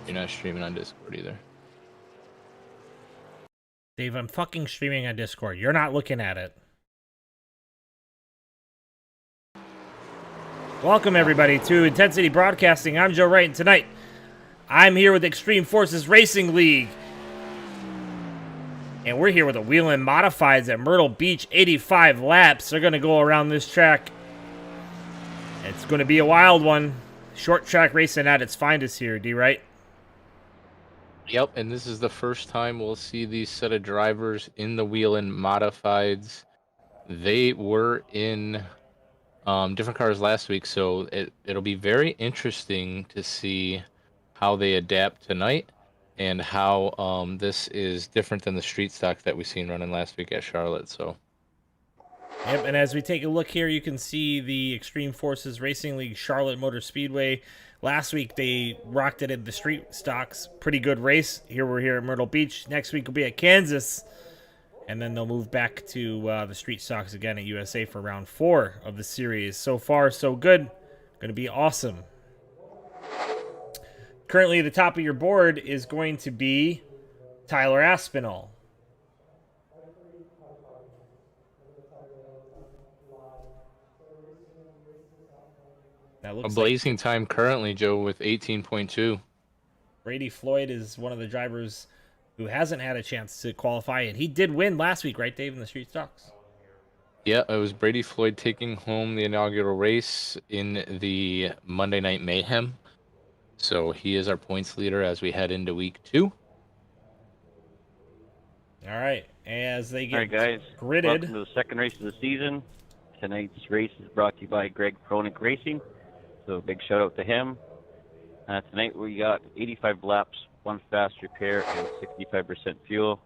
You're not streaming on Discord either. Dave, I'm fucking streaming on Discord. You're not looking at it. Welcome, everybody, to Intensity Broadcasting. I'm Joe Wright, and tonight I'm here with Extreme Forces Racing League. And we're here with the Whelen Modifieds at Myrtle Beach. 85 laps. They're going to go around this track. It's going to be a wild one. Short track racing at its finest here, D. Wright. Yep, and this is the first time we'll see these set of drivers in the Whelen Modifieds. They were in different cars last week, so it'll be very interesting to see how they adapt tonight and how this is different than the street stock that we seen running last week at Charlotte. So. Yep, and as we take a look here, you can see the Extreme Forces Racing League Charlotte Motor Speedway. Last week, they rocked it in the street stocks. Pretty good race. Here we're here at Myrtle Beach. Next week will be at Kansas. And then they'll move back to the street stocks again at USA for round 4 of the series. So far, so good. Going to be awesome. Currently, the top of your board is going to be Tyler Aspinall. That looks a blazing time currently, Joe, with 18.2. Brady Floyd is one of the drivers who hasn't had a chance to qualify, and he did win last week, right, Dave, in the street stocks? Yeah, it was Brady Floyd taking home the inaugural race in the Monday Night Mayhem. So he is our points leader as we head into week 2. All right, as they get guys. gridded. Welcome to the second race of the season. Tonight's race is brought to you by Greg Froelich Racing. So big shout out to him. Tonight we got 85 laps, 1 fast repair, and 65% fuel.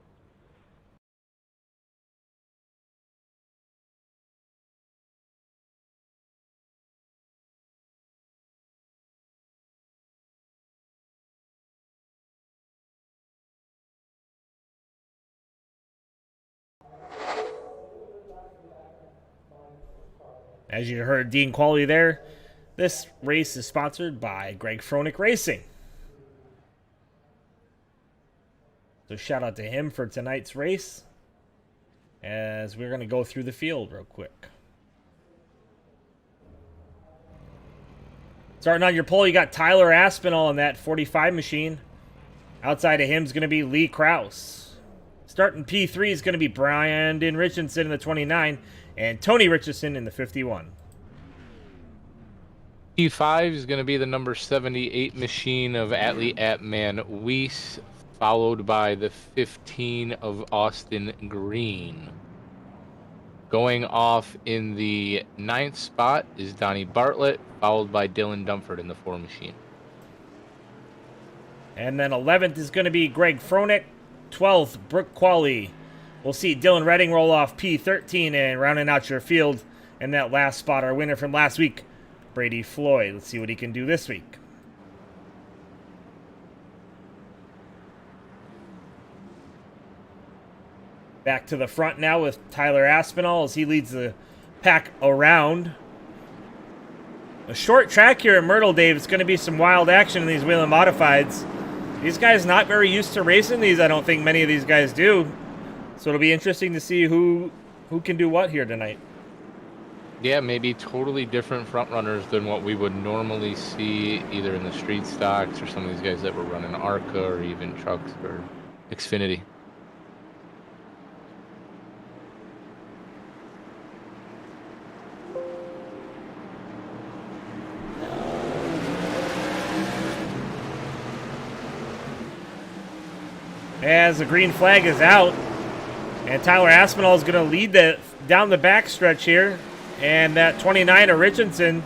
As you heard Dean Qualley there, this race is sponsored by Greg Froelich Racing. So shout out to him for tonight's race, as we're going to go through the field real quick. Starting on your pole, you got Tyler Aspinall in that 45 machine. Outside of him is going to be Lee Krause. Starting P3 is going to be Brandon Richardson in the 29 and Tony Richardson in the 51. P5 is going to be the number 78 machine of Atlee Atman Weiss, followed by the 15 of Austin Green. Going off in the 9th spot is Donnie Bartlett, followed by Dylan Dumford in the 4 machine. And then 11th is going to be Greg Froelich. 12th, Brooke Qualley. We'll see Dylan Redding roll off P13 and rounding out your field. And that last spot, our winner from last week, Brady Floyd. Let's see what he can do this week. Back to the front now with Tyler Aspinall as he leads the pack around. A short track here at Myrtle, Dave. It's going to be some wild action in these Whelen Modifieds. These guys not very used to racing these. I don't think many of these guys do. So it'll be interesting to see who can do what here tonight. Yeah, maybe totally different front runners than what we would normally see either in the street stocks or some of these guys that were running ARCA or even trucks or Xfinity. As the green flag is out, and Tyler Aspinall is going to lead down the back stretch here. And that 29 of Richardson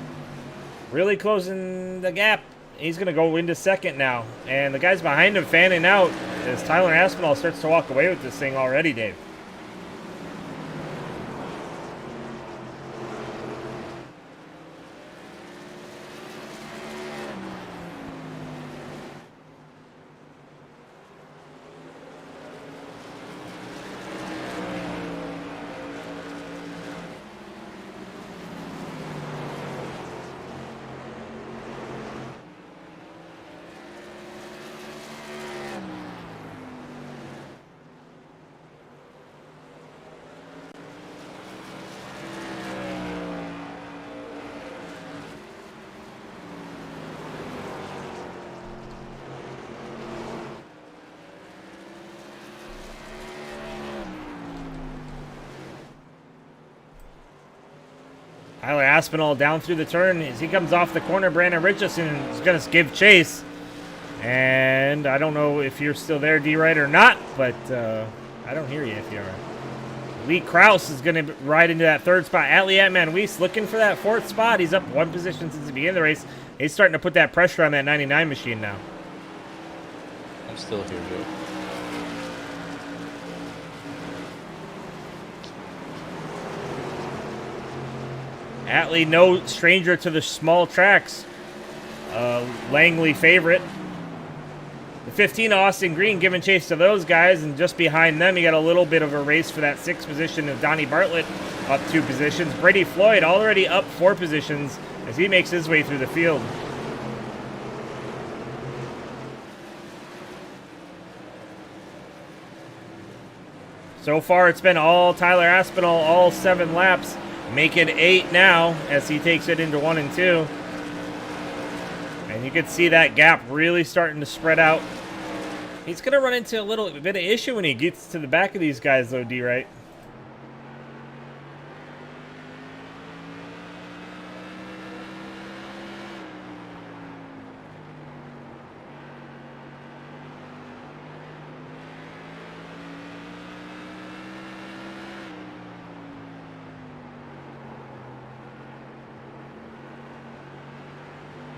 really closing the gap. He's going to go into second now. And the guys behind him fanning out as Tyler Aspinall starts to walk away with this thing already, Dave. Tyler Aspinall down through the turn. As he comes off the corner, Brandon Richardson is going to give chase. And I don't know if you're still there, D-Right, or not, but I don't hear you if you are. Lee Krause is going to ride into that third spot. Atlee Atman-Weiss looking for that fourth spot. He's up one position since the beginning of the race. He's starting to put that pressure on that 99 machine now. I'm still here, Joe. Atlee, no stranger to the small tracks. Langley favorite. The 15 Austin Green giving chase to those guys, and just behind them, you got a little bit of a race for that 6th position of Donnie Bartlett up 2 positions. Brady Floyd already up 4 positions as he makes his way through the field. So far, it's been all Tyler Aspinall, all 7 laps. Make it 8 now as he takes it into 1 and 2. And you can see that gap really starting to spread out. He's going to run into a little bit of issue when he gets to the back of these guys, though, D-Right.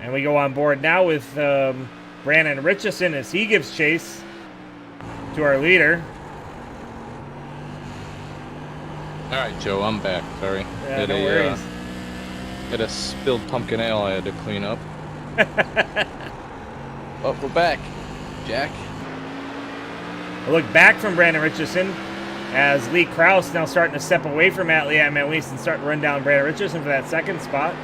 And we go on board now with Brandon Richardson as he gives chase to our leader. All right, Joe, I'm back. Sorry. Yeah, no worries. Had a spilled pumpkin ale I had to clean up. Oh, we're back, Jack. A look back from Brandon Richardson as Lee Krause now starting to step away from Atlee Atman-Weiss and start to run down Brandon Richardson for that 2nd spot.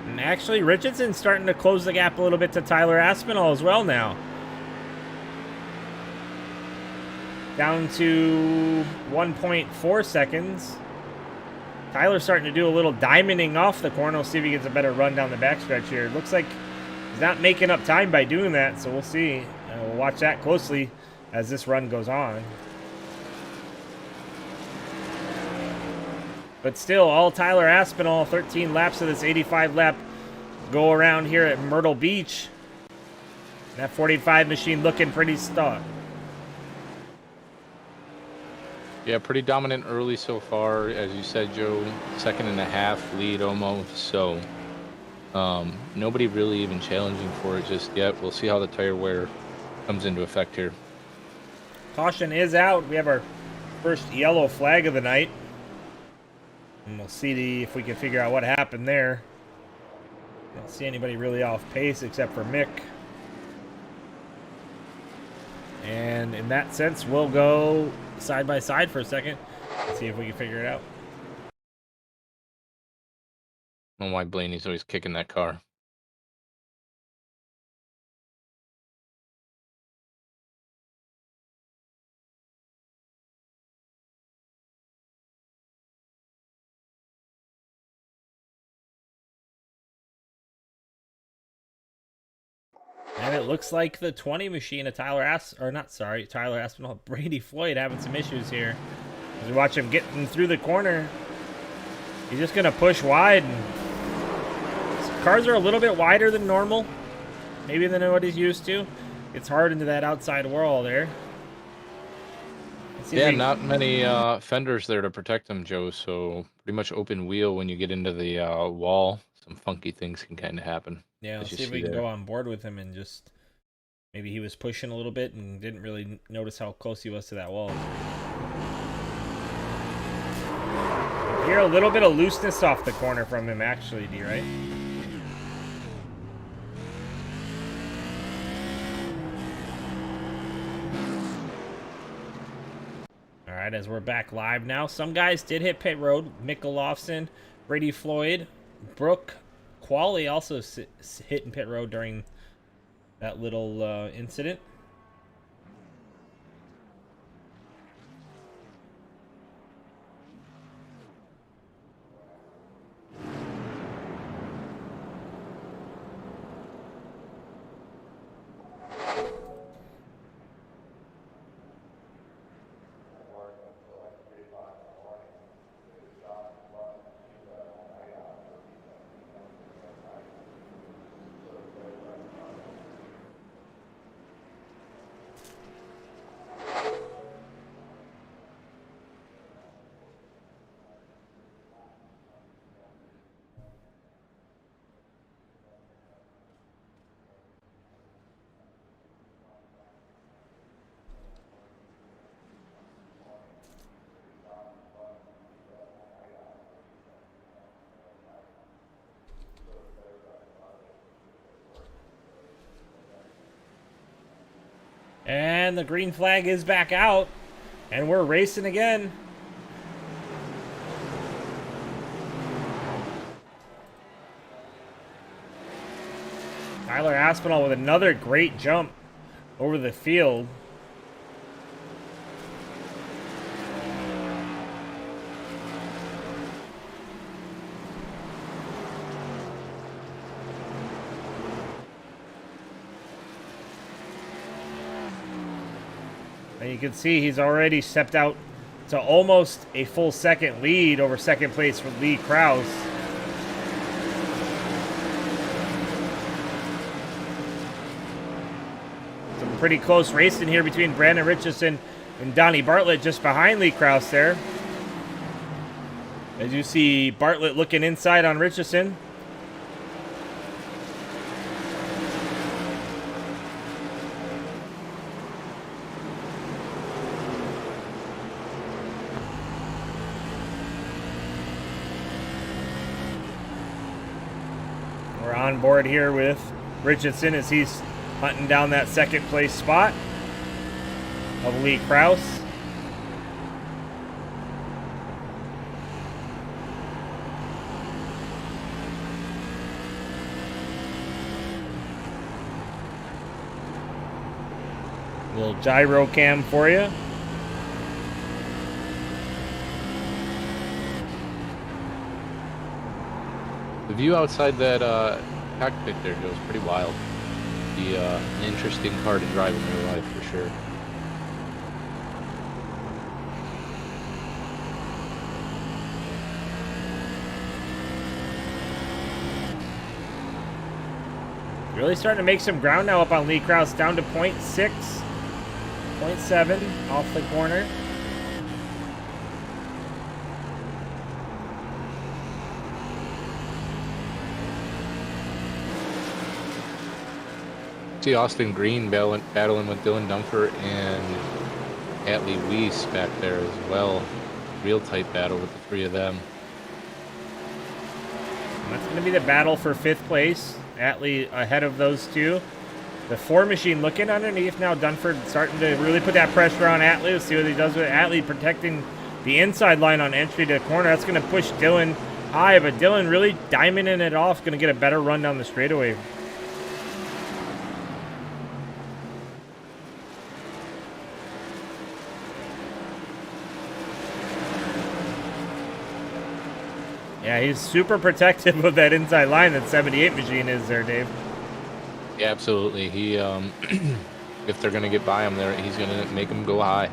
And actually, Richardson's starting to close the gap a little bit to Tyler Aspinall as well now. Down to 1.4 seconds. Tyler's starting to do a little diamonding off the corner. We'll see if he gets a better run down the backstretch here. It looks like he's not making up time by doing that, so we'll see. We'll watch that closely as this run goes on. But still, all Tyler Aspinall, 13 laps of this 85-lap go around here at Myrtle Beach. That 45 machine looking pretty stuck. Yeah, pretty dominant early so far. As you said, Joe, 2.5 lead almost. So nobody really even challenging for it just yet. We'll see how the tire wear comes into effect here. Caution is out. We have our first yellow flag of the night. And we'll see if we can figure out what happened there. Don't see anybody really off pace except for Mick. And in that sense, we'll go side by side for a second and see if we can figure it out. I don't know why Blaney's always kicking that car. And it looks like the 20 machine of Tyler Aspinall, Brady Floyd having some issues here. As we watch him getting through the corner, he's just going to push wide. And cars are a little bit wider than normal, maybe than what he's used to. It's hard into that outside wall there. Yeah, not many fenders there to protect them, Joe, so pretty much open wheel when you get into the wall. Some funky things can kind of happen. Yeah, let's see if we can go on board with him and just... Maybe he was pushing a little bit and didn't really notice how close he was to that wall. Hear a little bit of looseness off the corner from him, actually, D-Right? All right, as we're back live now, some guys did hit pit road. Mick Olofsson, Brady Floyd, Brooke Qualley also hit in pit road during that little incident. And the green flag is back out. And we're racing again. Tyler Aspinall with another great jump over the field. And you can see he's already stepped out to almost a full second lead over second place for Lee Krause. Some pretty close racing here between Brandon Richardson and Donnie Bartlett just behind Lee Krause there. As you see Bartlett looking inside on Richardson. We're on board here with Richardson as he's hunting down that second place spot of Lee Krause. Little gyro cam for you. The view outside that cockpit there goes pretty wild. An interesting car to drive in real life for sure. Really starting to make some ground now up on Lee Krause, down to 0.6, 0.7 off the corner. See Austin Green battling with Dylan Dunford and Atlee Weiss back there as well. Real tight battle with the three of them. And that's going to be the battle for 5th place. Atlee ahead of those two. The 4 machine looking underneath now. Dunford starting to really put that pressure on Atlee. Let's see what he does with Atlee protecting the inside line on entry to the corner. That's going to push Dylan high, but Dylan really diamonding it off. Going to get a better run down the straightaway. Yeah, he's super protective of that inside line that 78 machine is there, Dave. Yeah, absolutely. He, if they're going to get by him there, he's going to make them go high.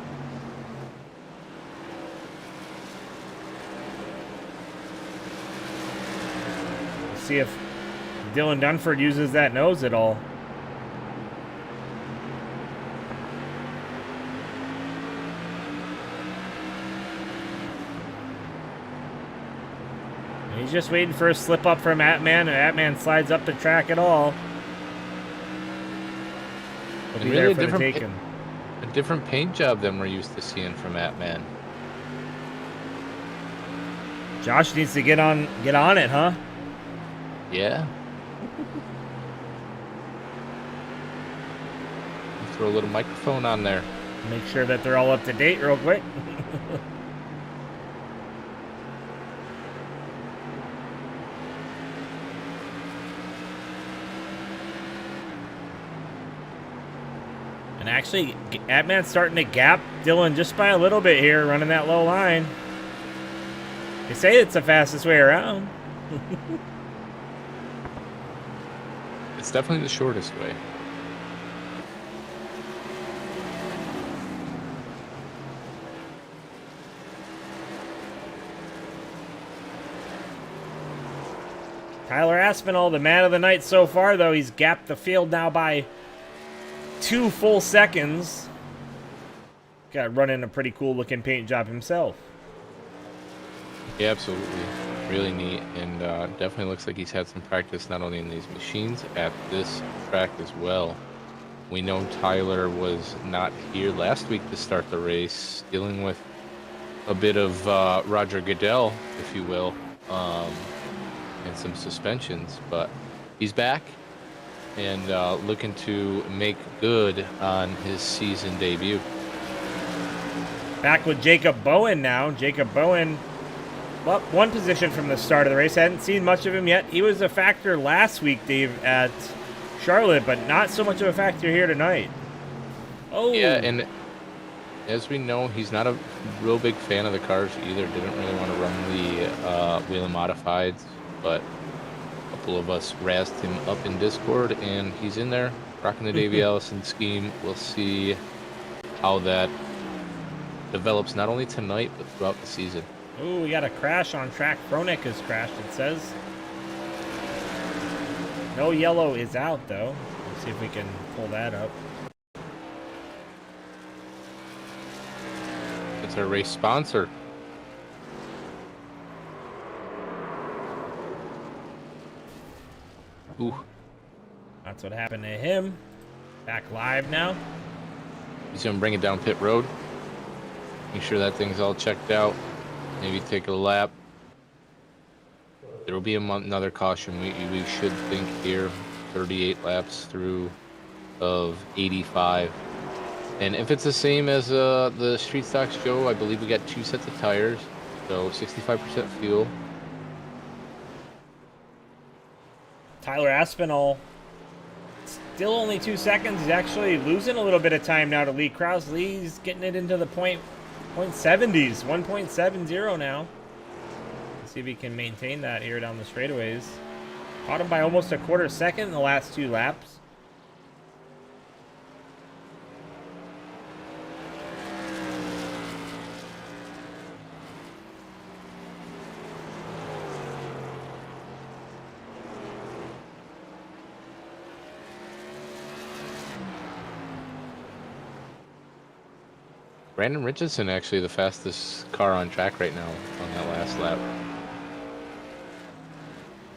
Let's see if Dylan Dunford uses that nose at all. He's just waiting for a slip up from Atman, and Atman slides up the track at all. He'll be really there for the taking. A different paint job than we're used to seeing from Atman. Josh needs to get on it, huh? Yeah. Throw a little microphone on there. Make sure that they're all up to date real quick. And actually, Atman's starting to gap Dylan just by a little bit here, running that low line. They say it's the fastest way around. It's definitely the shortest way. Tyler Aspinall, the man of the night so far, though. He's gapped the field now by 2 full seconds. Got running a pretty cool looking paint job himself. Yeah, absolutely. Really neat, and definitely looks like he's had some practice not only in these machines, at this track as well. We know Tyler was not here last week to start the race, dealing with a bit of Roger Goodell, if you will, and some suspensions, but he's back, and looking to make good on his season debut. Back with Jacob Bowen now. Jacob Bowen, well, one position from the start of the race. I hadn't seen much of him yet. He was a factor last week, Dave, at Charlotte, but not so much of a factor here tonight. Oh. Yeah, and as we know, he's not a real big fan of the cars either. Didn't really want to run the Whelen Modifieds, but a couple of us razzed him up in Discord, and he's in there rocking the Davey Allison scheme. We'll see how that develops not only tonight, but throughout the season. Oh, we got a crash on track. Fronek has crashed, it says. No yellow is out, though. Let's see if we can pull that up. It's our race sponsor. Ooh. That's what happened to him. Back live now. He's going to bring it down pit road. Make sure that thing's all checked out. Maybe take a lap. There will be another caution. We should think here. 38 laps through of 85. And if it's the same as the street stocks, Joe, I believe we got 2 sets of tires. So 65% fuel. Tyler Aspinall, still only 2 seconds. He's actually losing a little bit of time now to Lee Krause. Lee's getting it into the point 70s, 1.70 now. Let's see if he can maintain that here down the straightaways. Caught him by almost a quarter second in the last 2 laps. Brandon Richardson actually the fastest car on track right now on that last lap.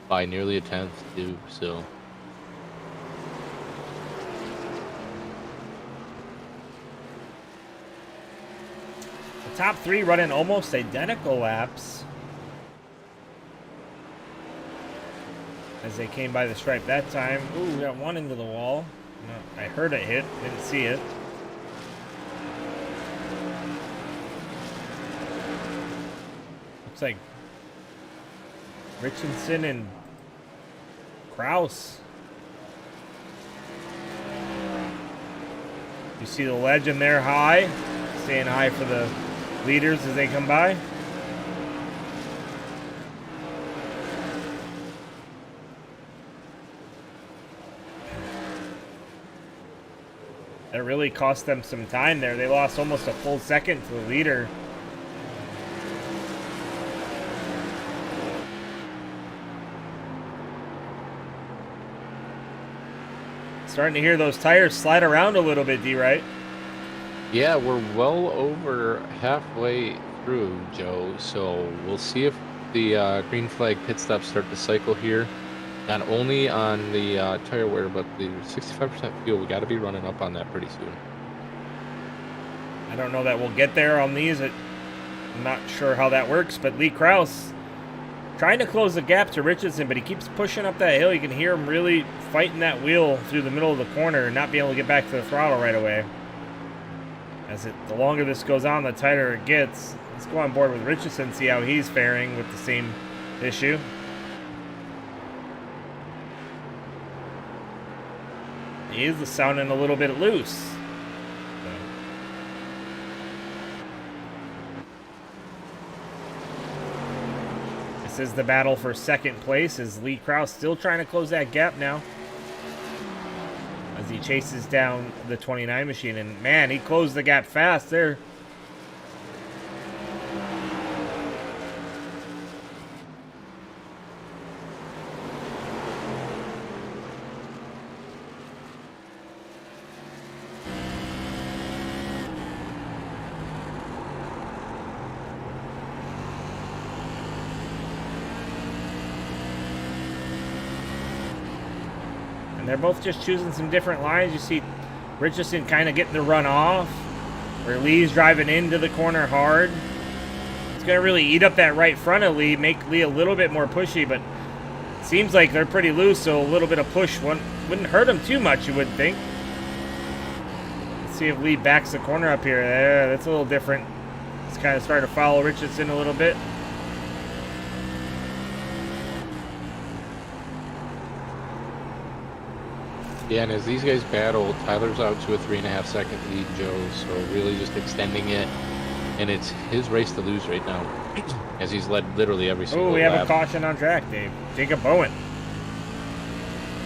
By nearly a tenth too, so. The top 3 running almost identical laps as they came by the stripe that time. Ooh, we got one into the wall. No, I heard it hit, didn't see it. Looks like Richardson and Krause. You see the legend there high, staying high for the leaders as they come by. That really cost them some time there. They lost almost a full second to the leader. Starting to hear those tires slide around a little bit, D, right? Yeah, we're well over halfway through, Joe. So we'll see if the green flag pit stops start to cycle here. Not only on the tire wear, but the 65% fuel. We got to be running up on that pretty soon. I don't know that we'll get there on these. I'm not sure how that works, but Lee Krause trying to close the gap to Richardson, but he keeps pushing up that hill. You can hear him really fighting that wheel through the middle of the corner and not being able to get back to the throttle right away. The longer this goes on, the tighter it gets. Let's go on board with Richardson, see how he's faring with the same issue. He is sounding a little bit loose. This is the battle for second place as Lee Krause still trying to close that gap now as he chases down the 29 machine. And man, he closed the gap fast there. And they're both just choosing some different lines. You see Richardson kind of getting the run off, where Lee's driving into the corner hard. It's going to really eat up that right front of Lee, make Lee a little bit more pushy, but Seems like they're pretty loose, so a little bit of push wouldn't hurt them too much, you wouldn't think. Let's see if Lee backs the corner up here. There, that's a little different. It's kind of starting to follow Richardson a little bit. Yeah, and as these guys battle, Tyler's out to a 3.5 second lead, Joe. So really just extending it, and it's his race to lose right now, as he's led literally every single lap. Oh, we have a caution on track, Dave. Jacob Bowen.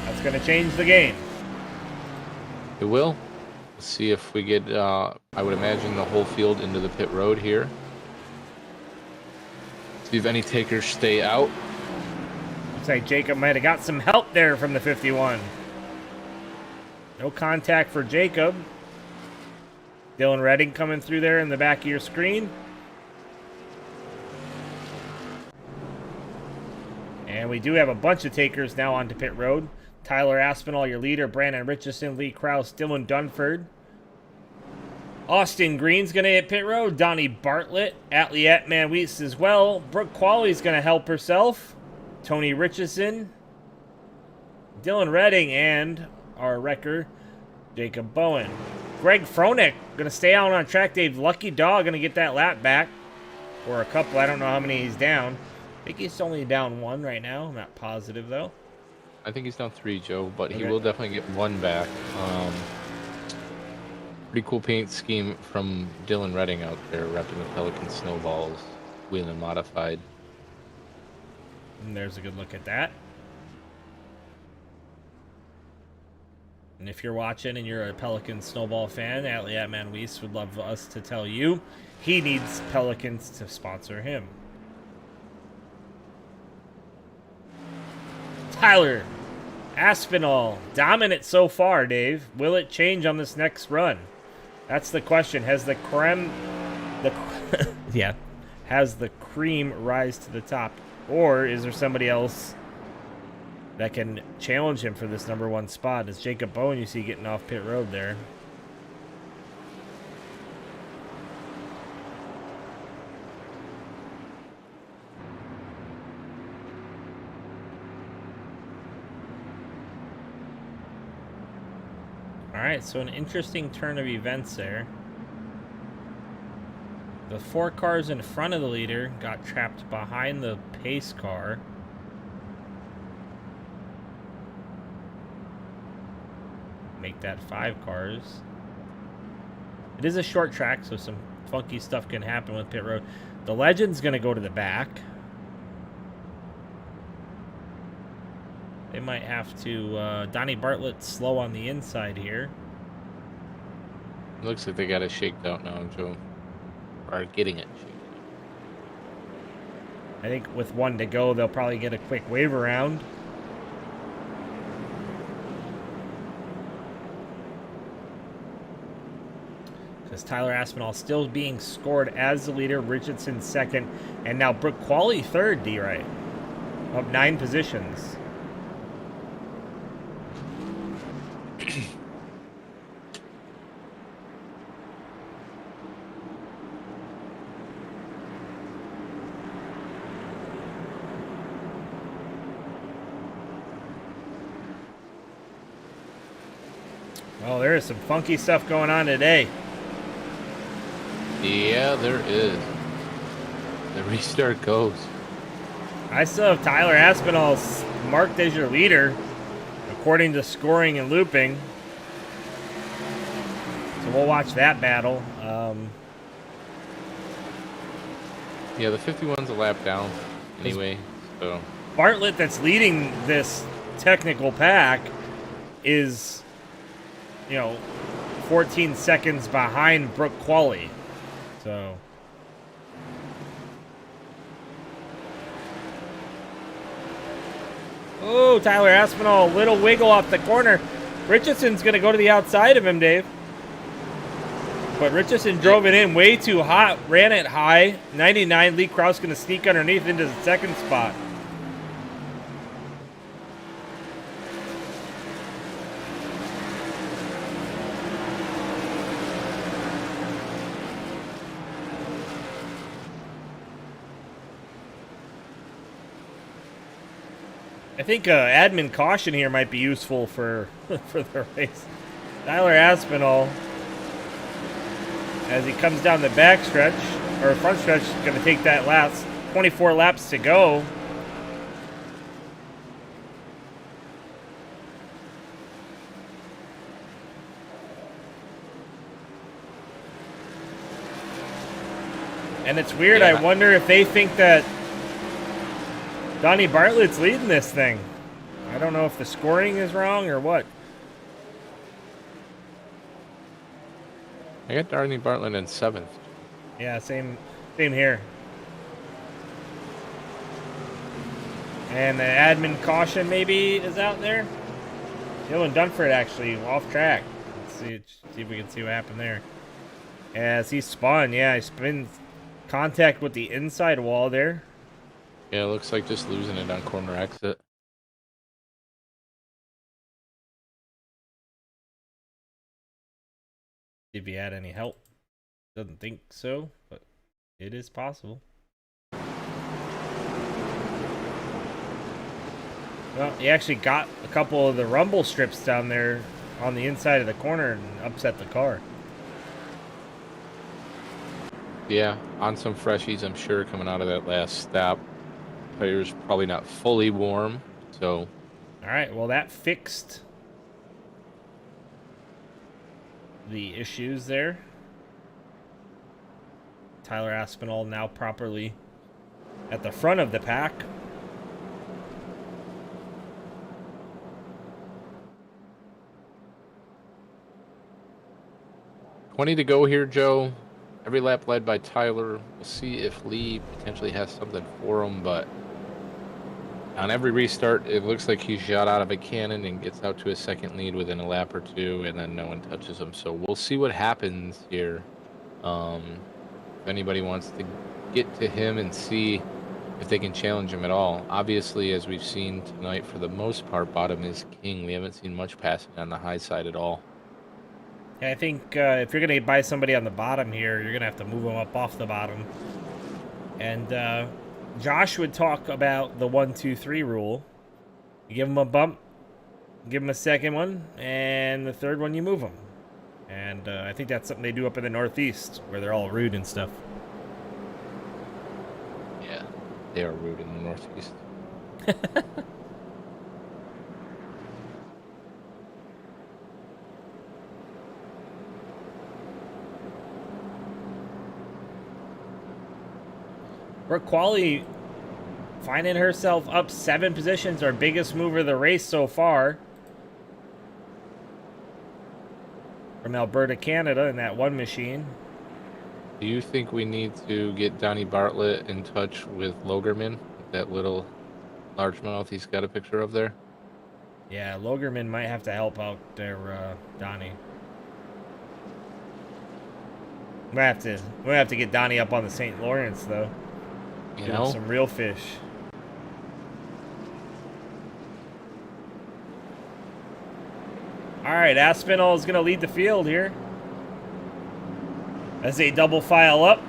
That's going to change the game. It will. Let's see if we get, I would imagine, the whole field into the pit road here. See if any takers stay out. Looks like Jacob might have got some help there from the 51. No contact for Jacob. Dylan Redding coming through there in the back of your screen. And we do have a bunch of takers now onto pit road. Tyler Aspinall, your leader. Brandon Richardson, Lee Krause, Dylan Dunford. Austin Green's going to hit pit road. Donnie Bartlett, Atliette Manwees as well. Brooke Qualley's going to help herself. Tony Richardson, Dylan Redding, and our wrecker, Jacob Bowen. Greg Froelich going to stay out on track. Dave, lucky dog, going to get that lap back. Or a couple. I don't know how many he's down. I think he's only down one right now. I'm not positive, though. I think he's down 3, Joe, but Okay. he will definitely get 1 back. Pretty cool paint scheme from Dylan Redding out there, repping the Pelican Snowballs, wheeling modified. And there's a good look at that. And if you're watching and you're a Pelican Snowball fan, Atliette Manwees would love us to tell you he needs Pelicans to sponsor him. Tyler Aspinall, dominant so far, Dave. Will it change on this next run? That's the question. Has the creme, has the cream rise to the top, or is there somebody else that can challenge him for this #1 spot? It's Jacob Bowen you see getting off pit road there. Alright, so an interesting turn of events there. The 4 cars in front of the leader got trapped behind the pace car. Make that 5 cars. It is a short track, so some funky stuff can happen with pit road. The Legend's going to go to the back. They might have to... Donnie Bartlett slow on the inside here. Looks like they got it shaked out now, Joe. Or getting it shaked out. I think with 1 to go, they'll probably get a quick wave around. Because Tyler Aspinall still being scored as the leader, Richardson second, and now Brooke Qualley third, D-Right. Up 9 positions. Oh, there is some funky stuff going on today. Yeah, there is. The restart goes. I still have Tyler Aspinall marked as your leader, according to scoring and looping. So we'll watch that battle. Yeah, the 51's a lap down anyway, so... Bartlett, that's leading this technical pack, is, 14 seconds behind Brooke Qualley. So... Oh, Tyler Aspinall, a little wiggle off the corner. Richardson's going to go to the outside of him, Dave. But Richardson drove it in way too hot, ran it high. 99, Lee Krause going to sneak underneath into the second spot. I think admin caution here might be useful for for the race. Tyler Aspinall, as he comes down the back stretch, or front stretch, is going to take that last 24 laps to go. And it's weird, Yeah. I wonder if they think that Donnie Bartlett's leading this thing. I don't know if the scoring is wrong or what. I got Donnie Bartlett in 7th. Yeah, same here. And the admin caution maybe is out there. Dylan Dunford actually off track. Let's see if we can see what happened there. As he spun, yeah, he spins contact with the inside wall there. Yeah, it looks like just losing it on corner exit. If he had any help. Doesn't think so, but it is possible. Well, he actually got a couple of the rumble strips down there on the inside of the corner and upset the car. Yeah, on some freshies, I'm sure, coming out of that last stop. Tires probably not fully warm, so... All right, well, that fixed the issues there. Tyler Aspinall now properly at the front of the pack. $20 to go here, Joe. Every lap led by Tyler. We'll see if Lee potentially has something for him, but on every restart, it looks like he's shot out of a cannon and gets out to a second lead within a lap or two, and then no one touches him. So we'll see what happens here. If anybody wants to get to him and see if they can challenge him at all. Obviously, as we've seen tonight, for the most part, bottom is king. We haven't seen much passing on the high side at all. I think if you're going to buy somebody on the bottom here, you're going to have to move them up off the bottom. And Josh would talk about the 1-2-3 rule. You give them a bump, give them a second one, and the third one you move them. And I think that's something they do up in the Northeast, where they're all rude and stuff. Yeah, they are rude in the Northeast. Brooke Qualley finding herself up 7 positions, our biggest mover of the race so far. From Alberta, Canada, in that one machine. Do you think we need to get Donnie Bartlett in touch with Logerman, that little largemouth he's got a picture of there? Yeah, Logerman might have to help out there, Donnie. We have to get Donnie up on the St. Lawrence though. You Give know, him some real fish. All right, Aspinall is going to lead the field here as they double file up.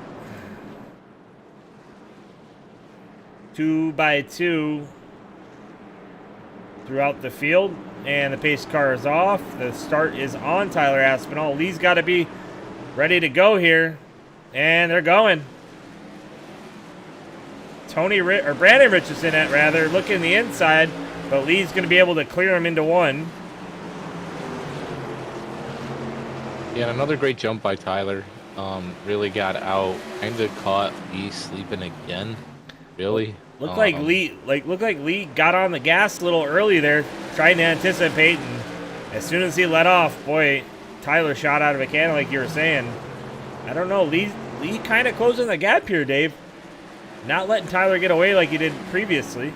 2 by 2 throughout the field, and the pace car is off. The start is on Tyler Aspinall. Lee's got to be ready to go here, and they're going. Brandon Richardson, looking the inside, but Lee's going to be able to clear him into one. Yeah, another great jump by Tyler. Really got out, kind of caught Lee sleeping again. Really. Looked like Lee got on the gas a little early there, trying to anticipate, and as soon as he let off, boy, Tyler shot out of a cannon, like you were saying. I don't know, Lee kind of closing the gap here, Dave. Not letting Tyler get away like he did previously.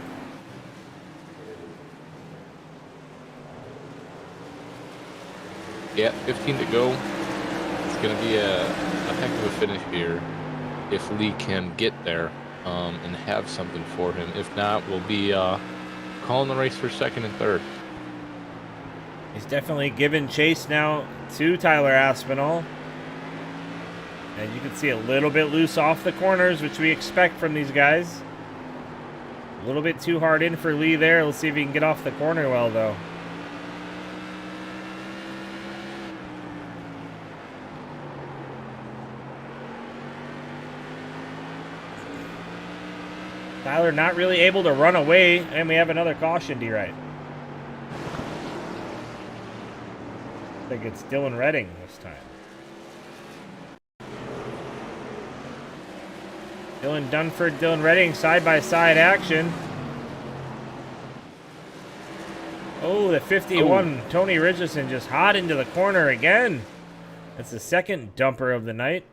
Yeah, 15 to go. It's going to be a heck of a finish here if Lee can get there and have something for him. If not, we'll be calling the race for second and third. He's definitely giving chase now to Tyler Aspinall. And you can see a little bit loose off the corners, which we expect from these guys. A little bit too hard in for Lee there. Let's see if he can get off the corner well, though. Tyler not really able to run away, and we have another caution, D-Right. I think it's Dylan Redding this time. Dylan Dunford, Dylan Redding, side-by-side action. Oh, the 51, Tony Richardson just hot into the corner again. That's the second dumper of the night.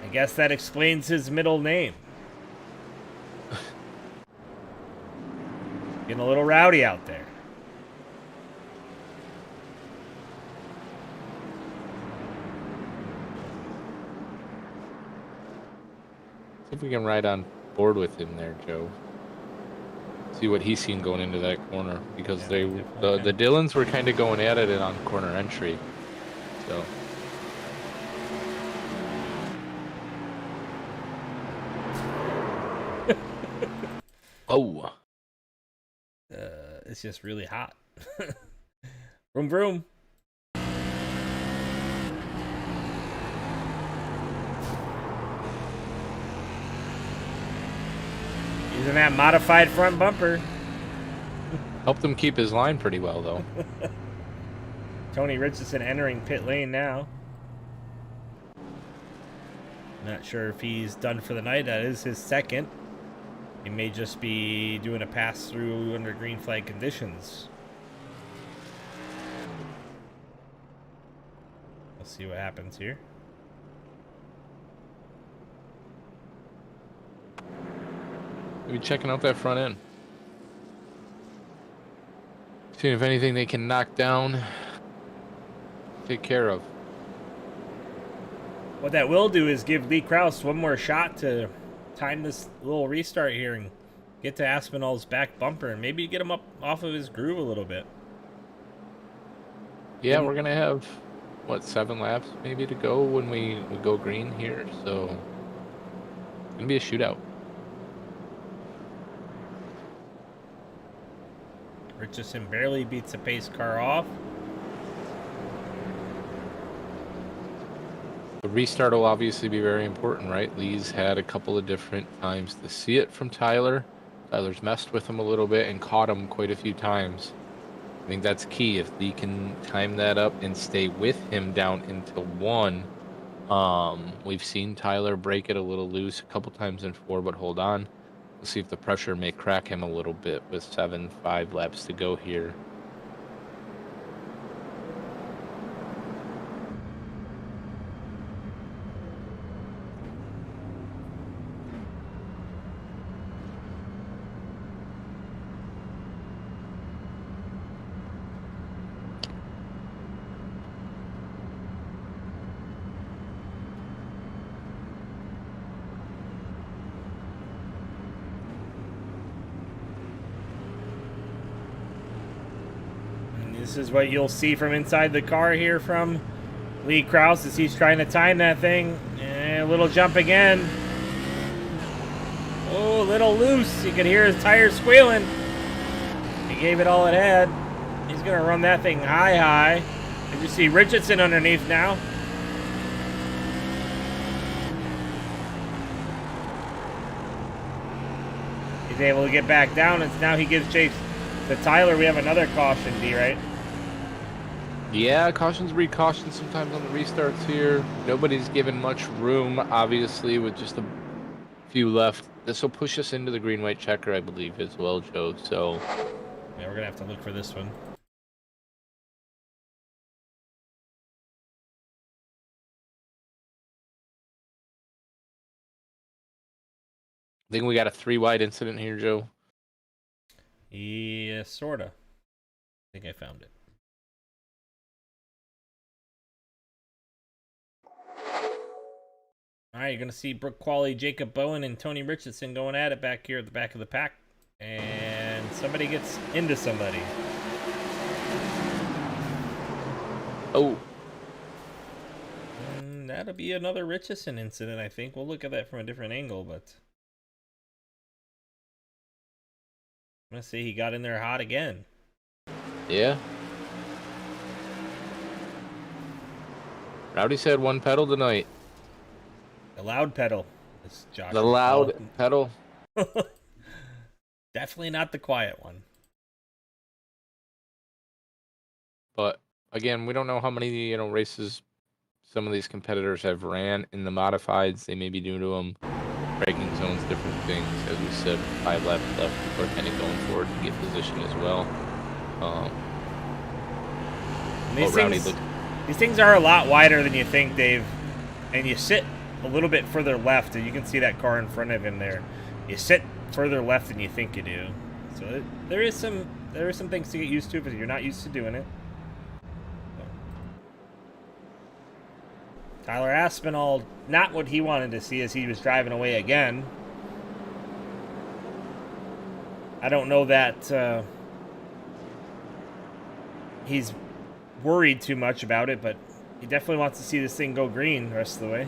I guess that explains his middle name. Getting a little rowdy out there. See if we can ride on board with him there, Joe. See what he's seen going into that corner, because the Dylans were kind of going at it on corner entry. So. Oh. It's just really hot. Vroom vroom. Using that modified front bumper. Helped him keep his line pretty well, though. Tony Richardson entering pit lane now. Not sure if he's done for the night. That is his second. He may just be doing a pass-through under green flag conditions. Let's see what happens here. Maybe checking out that front end. Seeing if anything they can knock down, take care of. What that will do is give Lee Krause one more shot to time this little restart here and get to Aspinall's back bumper and maybe get him up off of his groove a little bit. Yeah, we're gonna have what, 7 laps maybe to go when we go green here, so it's gonna be a shootout. Richardson barely beats a pace car off. The restart will obviously be very important, right? Lee's had a couple of different times to see it from Tyler. Tyler's messed with him a little bit and caught him quite a few times. I think that's key. If Lee can time that up and stay with him down into 1. We've seen Tyler break it a little loose a couple times in 4, but hold on. We'll see if the pressure may crack him a little bit with 5 laps to go here. This is what you'll see from inside the car here from Lee Krause as he's trying to time that thing. And a little jump again. Oh, a little loose. You can hear his tires squealing. He gave it all it had. He's going to run that thing high. And you see Richardson underneath now. He's able to get back down, and now he gives chase to Tyler. We have another caution, D, right? Yeah, cautions breed caution sometimes on the restarts here. Nobody's given much room, obviously, with just a few left. This will push us into the green-white checker, I believe, as well, Joe. So, yeah, we're gonna have to look for this one. I think we got a 3-wide incident here, Joe. Yeah, sorta. I think I found it. All right, you're going to see Brooke Qualley, Jacob Bowen, and Tony Richardson going at it back here at the back of the pack. And somebody gets into somebody. Oh. That'll be another Richardson incident, I think. We'll look at that from a different angle, but I'm going to say he got in there hot again. Yeah. Rowdy's had one pedal tonight. The loud pedal. Josh The loud pedal. Definitely not the quiet one. But again, we don't know how many races some of these competitors have ran in the modifieds. They may be new to them. Braking zones, different things. As we said, 5 laps left. People are kind of going forward to get position as well. These things are a lot wider than you think, Dave. And you sit a little bit further left, and you can see that car in front of him there. You sit further left than you think you do. So there is some things to get used to if you're not used to doing it. Tyler Aspinall, not what he wanted to see as he was driving away again. I don't know that he's worried too much about it, but he definitely wants to see this thing go green the rest of the way.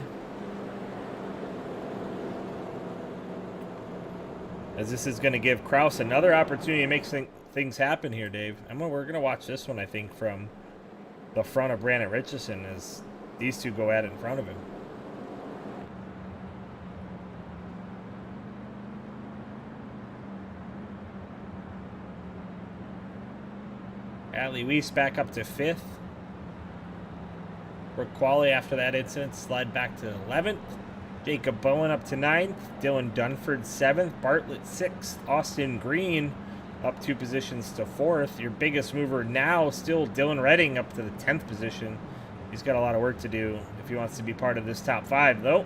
As this is going to give Kraus another opportunity to make things happen here, Dave. We're going to watch this one, I think, from the front of Brandon Richardson as these two go at it in front of him. Adley Weiss back up to 5th. Brooke Qualley after that incident slide back to 11th. Jacob Bowen up to 9th. Dylan Dunford 7th. Bartlett 6th. Austin Green up 2 positions to 4th. Your biggest mover now still Dylan Redding up to the 10th position. He's got a lot of work to do if he wants to be part of this top 5, though.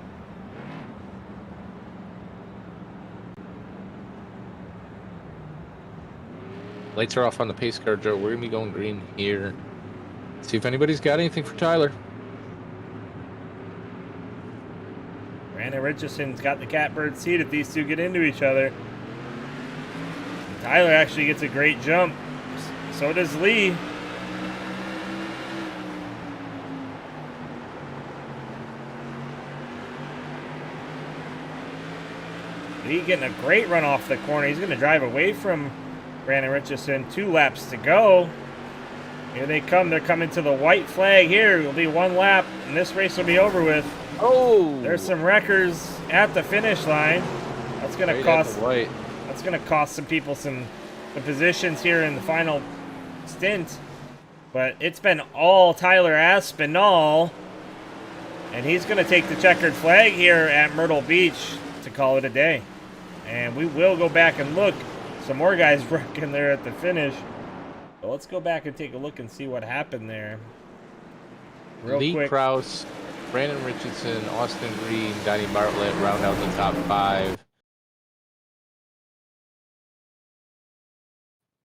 Lights are off on the pace car, Joe. We're going to be going green here. See if anybody's got anything for Tyler. Brandon Richardson's got the catbird seat if these two get into each other. And Tyler actually gets a great jump. So does Lee. Lee getting a great run off the corner. He's going to drive away from Brandon Richardson. 2 laps to go. Here they come. They're coming to the white flag here. It'll be 1 lap, and this race will be over with. Oh! There's some wreckers at the finish line. That's going to cost. That's going to cost some people some positions here in the final stint. But it's been all Tyler Aspinall, and he's going to take the checkered flag here at Myrtle Beach to call it a day. And we will go back and look. Some more guys wrecking there at the finish. So let's go back and take a look and see what happened there. Lee quick. Kraus, Brandon Richardson, Austin Green, Donnie Bartlett round out the top 5.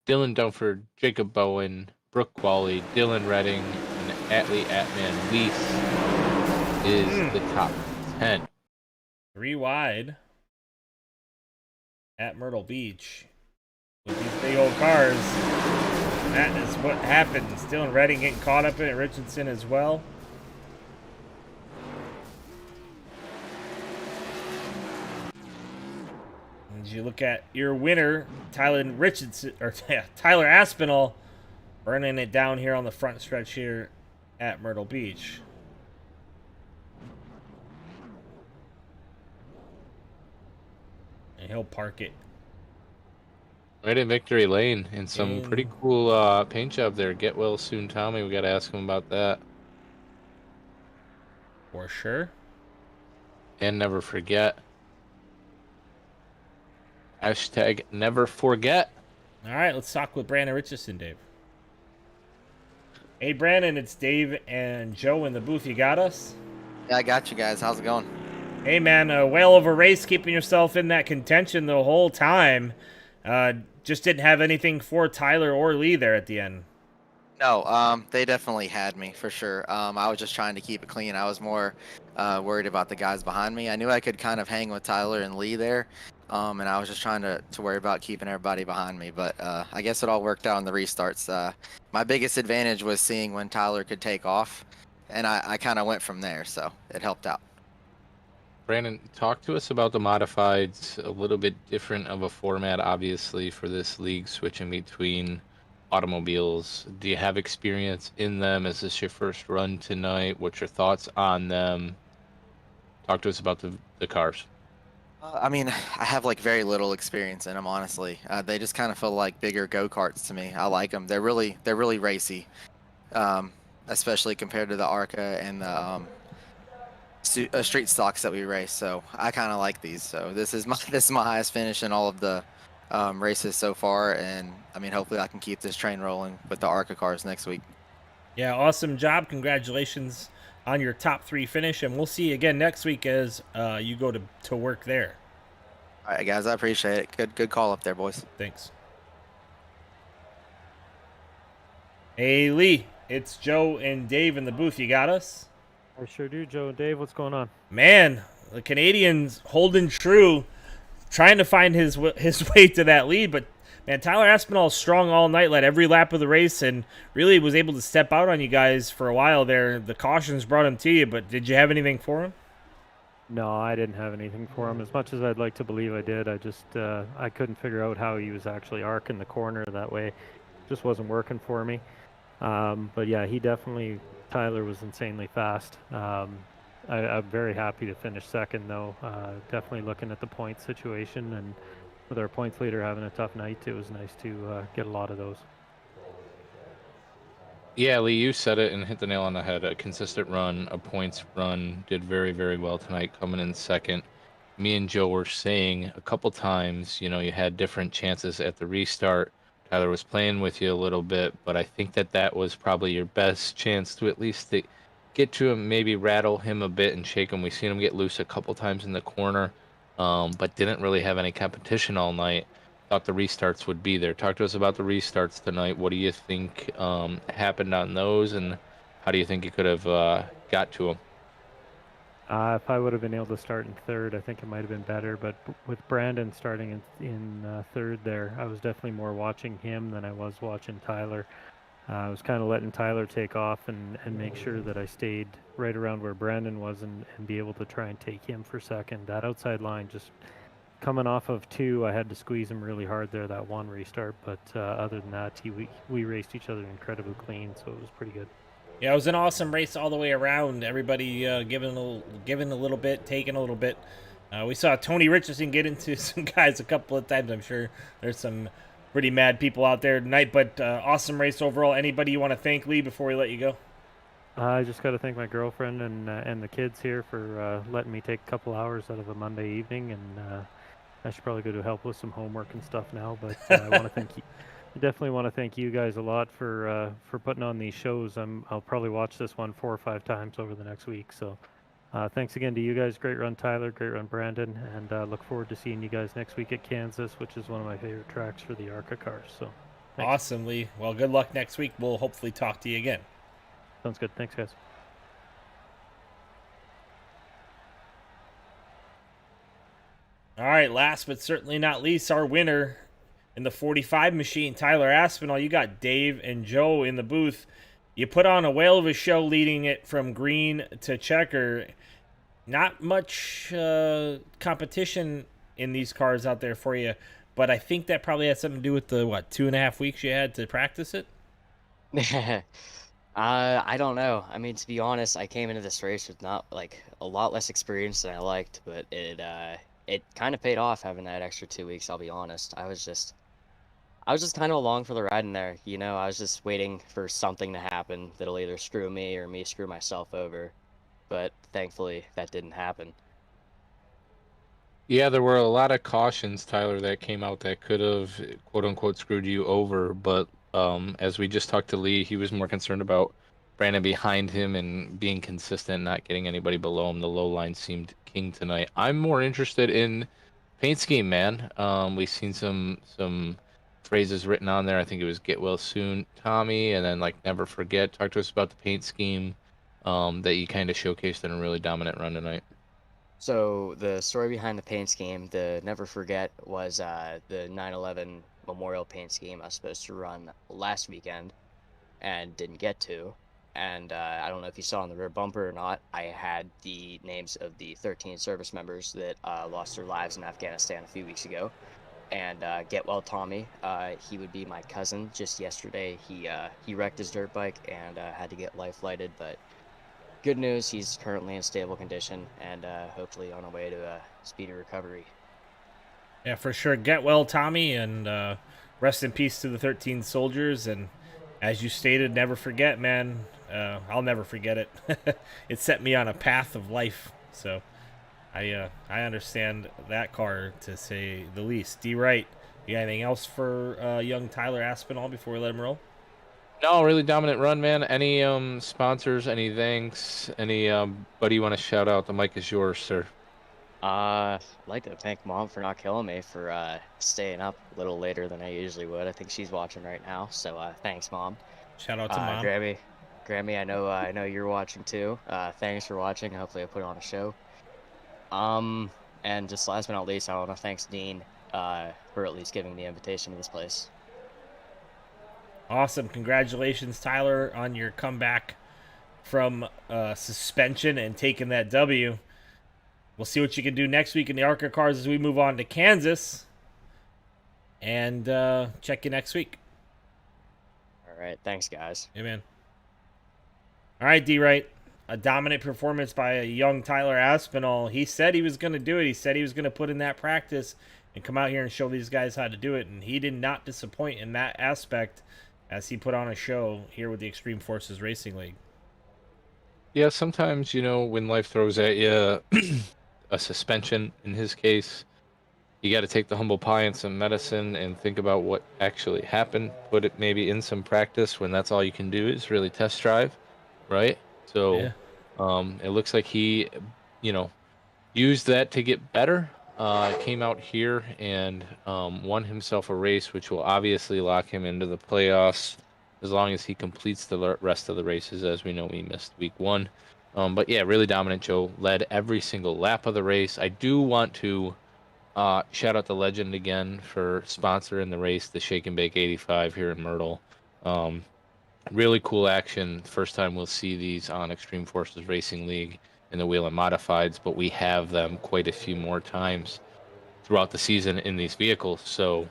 Dylan Dunford, Jacob Bowen, Brooke Qualley, Dylan Redding, and Atlee Atman Weiss is the top 10. 3 wide at Myrtle Beach with these big old cars. And that is what happens. Dylan Redding getting caught up in it, Richardson as well. As you look at your winner, Tyler Richardson, or Tyler Aspinall, burning it down here on the front stretch here at Myrtle Beach. And he'll park it Right in Victory Lane, and some pretty cool paint job there. Get well soon, Tommy. We got to ask him about that. for sure. And never forget. Hashtag never forget. All right, let's talk with Brandon Richardson, Dave. Hey, Brandon, it's Dave and Joe in the booth. You got us? Yeah, I got you guys. How's it going? Hey, man, a whale of a race, keeping yourself in that contention the whole time. Just didn't have anything for Tyler or Lee there at the end. No, they definitely had me for sure. I was just trying to keep it clean. I was more worried about the guys behind me. I knew I could kind of hang with Tyler and Lee there, and I was just trying to worry about keeping everybody behind me. But I guess it all worked out in the restarts. My biggest advantage was seeing when Tyler could take off. and I kind of went from there, so it helped out. Brandon, talk to us about the modifieds. A little bit different of a format, obviously, for this league, switching between automobiles. Do you have experience in them? Is this your first run tonight? What's your thoughts on them? Talk to us about the cars. I mean, I have like very little experience in them, honestly. They just kind of feel like bigger go-karts to me. I like them. They're really racy, um, especially compared to the Arca and the street stocks that we race. So I kind of like these. So this is my highest finish in all of the races so far, and I mean, hopefully I can keep this train rolling with the Arca cars next week. Yeah, awesome job. Congratulations on your top 3 finish, and we'll see you again next week as you go to work there. All right, guys, I appreciate it. Good call up there, boys. Thanks. Hey, Lee, it's Joe and Dave in the booth. You got us? I sure do, Joe and Dave. What's going on? Man, the Canadians holding true, trying to find his way to that lead, but man, Tyler Aspinall strong all night, led every lap of the race, and really was able to step out on you guys for a while there. The cautions brought him to you, but did you have anything for him? No, I didn't have anything for him. As much as I'd like to believe I did, I just I couldn't figure out how he was actually arcing the corner that way. Just wasn't working for me. But yeah, Tyler was insanely fast. I'm very happy to finish second, though. Definitely looking at the point situation, and with our points leader having a tough night, it was nice to get a lot of those. Yeah, Lee, you said it and hit the nail on the head. A consistent run, a points run, did very, very well tonight, coming in second. Me and Joe were saying a couple times, you had different chances at the restart. Tyler was playing with you a little bit, but I think that was probably your best chance to at least get to him, maybe rattle him a bit and shake him. We've seen him get loose a couple times in the corner, but didn't really have any competition all night. Thought the restarts would be there. Talk to us about the restarts tonight. What do you think happened on those, and how do you think you could have got to them? If I would have been able to start in third, I think it might have been better. But with Brandon starting in third there, I was definitely more watching him than I was watching Tyler. I was kind of letting Tyler take off and make sure that I stayed right around where Brandon was and be able to try and take him for second. That outside line just coming off of 2, I had to squeeze him really hard there, that one restart. But other than that, we raced each other incredibly clean, so it was pretty good. Yeah, it was an awesome race all the way around. Everybody giving a little bit, taking a little bit. We saw Tony Richardson get into some guys a couple of times. I'm sure there's some pretty mad people out there tonight, but awesome race overall. Anybody you want to thank, Lee, before we let you go? I just got to thank my girlfriend and the kids here for letting me take a couple hours out of a Monday evening, and I should probably go to help with some homework and stuff now. But I want to thank you. Definitely want to thank you guys a lot for putting on these shows. I'll probably watch this one 4 or 5 times over the next week. So thanks again to you guys. Great run, Tyler. Great run, Brandon. And look forward to seeing you guys next week at Kansas, which is one of my favorite tracks for the ARCA cars. So thanks. Awesome, Lee. Well, good luck next week. We'll hopefully talk to you again. Sounds good. Thanks, guys. All right, last but certainly not least, our winner in the 45 machine, Tyler Aspinall. You got Dave and Joe in the booth. You put on a whale of a show leading it from green to checker. Not much competition in these cars out there for you, but I think that probably had something to do with the, 2.5 weeks you had to practice it? I don't know. I mean, to be honest, I came into this race with not a lot less experience than I liked, but it kind of paid off having that extra 2 weeks. I'll be honest. I was just kind of along for the ride in there. I was just waiting for something to happen that'll either screw me or me screw myself over. But thankfully, that didn't happen. Yeah, there were a lot of cautions, Tyler, that came out that could have, quote unquote, screwed you over. But as we just talked to Lee, he was more concerned about Brandon behind him and being consistent, not getting anybody below him. The low line seemed king tonight. I'm more interested in paint scheme, man. We've seen some phrases written on there. I think it was "Get well soon, Tommy," and then "Never forget." Talk to us about the paint scheme that you kind of showcased in a really dominant run tonight. So the story behind the paint scheme, the Never Forget, was the 9/11 Memorial paint scheme I was supposed to run last weekend and didn't get to. And I don't know if you saw on the rear bumper or not, I had the names of the 13 service members that lost their lives in Afghanistan a few weeks ago. And get well Tommy, he would be my cousin. Just yesterday, he wrecked his dirt bike and had to get life flighted, but good news, he's currently in stable condition and hopefully on a way to a speedy recovery. Yeah, for sure. Get well, Tommy, and rest in peace to the 13 soldiers. And as you stated, never forget, man. I'll never forget it. It set me on a path of life. So I understand that car, to say the least. D. Wright, you got anything else for young Tyler Aspinall before we let him roll? No, really dominant run, man. Any sponsors, any thanks, any buddy you want to shout out? The mic is yours, sir. I'd like to thank Mom for not killing me for staying up a little later than I usually would. I think she's watching right now, so thanks, Mom. Shout out to Mom. Grammy, I know you're watching too. Thanks for watching. Hopefully I put on a show. And just last but not least, I want to thank Dean for at least giving the invitation to this place. Awesome. Congratulations, Tyler, on your comeback from suspension and taking that W. We'll see what you can do next week in the ARCA cars as we move on to Kansas. And check you next week. All right. Thanks, guys. Amen. All right, D. Wright. A dominant performance by a young Tyler Aspinall. He said he was going to do it. He said he was going to put in that practice and come out here and show these guys how to do it. And he did not disappoint in that aspect as he put on a show here with the Extreme Forces Racing League. Yeah, sometimes, when life throws at you a suspension, in his case, you got to take the humble pie and some medicine and think about what actually happened. Put it maybe in some practice when that's all you can do is really test drive, right? So it looks like he, used that to get better. Came out here and won himself a race, which will obviously lock him into the playoffs as long as he completes the rest of the races. As we know, he missed week 1. But yeah, really dominant. Joe led every single lap of the race. I do want to shout out the Legend again for sponsoring the race, the Shake and Bake 85 here in Myrtle. Really cool action. First time we'll see these on Extreme Forces Racing League in the Wheel and Modifieds, but we have them quite a few more times throughout the season in these vehicles. So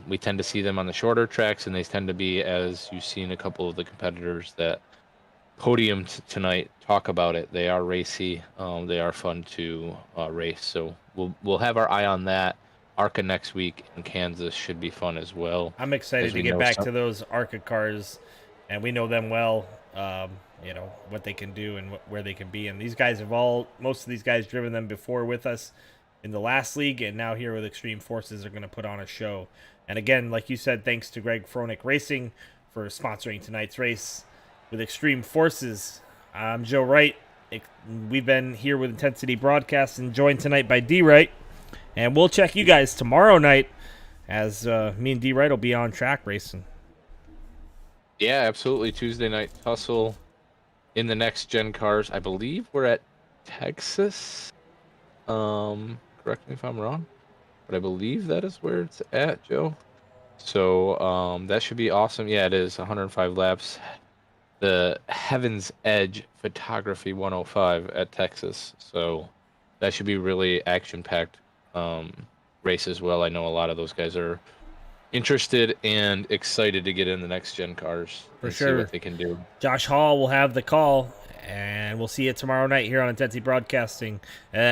we tend to see them on the shorter tracks, and they tend to be, as you've seen a couple of the competitors that podium tonight talk about it. They are racy. They are fun to race. So we'll have our eye on that. ARCA next week in Kansas should be fun as well. I'm excited to get back to those ARCA cars, and we know them well. What they can do and where they can be. And these guys most of these guys driven them before with us in the last league, and now here with Extreme Forces are going to put on a show. And again, like you said, thanks to Greg Fronick Racing for sponsoring tonight's race with Extreme Forces. I'm Joe Wright. We've been here with Intensity Broadcast and joined tonight by D. Wright. And we'll check you guys tomorrow night as me and D. Wright will be on track racing. Yeah, absolutely. Tuesday night tussle in the next gen cars. I believe we're at Texas. Correct me if I'm wrong, but I believe that is where it's at, Joe. So that should be awesome. Yeah, it is 105 laps. The Heaven's Edge Photography 105 at Texas. So that should be really action-packed race as well. I know a lot of those guys are interested and excited to get in the next gen cars and see what they can do. Josh Hall will have the call, and we'll see you tomorrow night here on Intensity Broadcasting.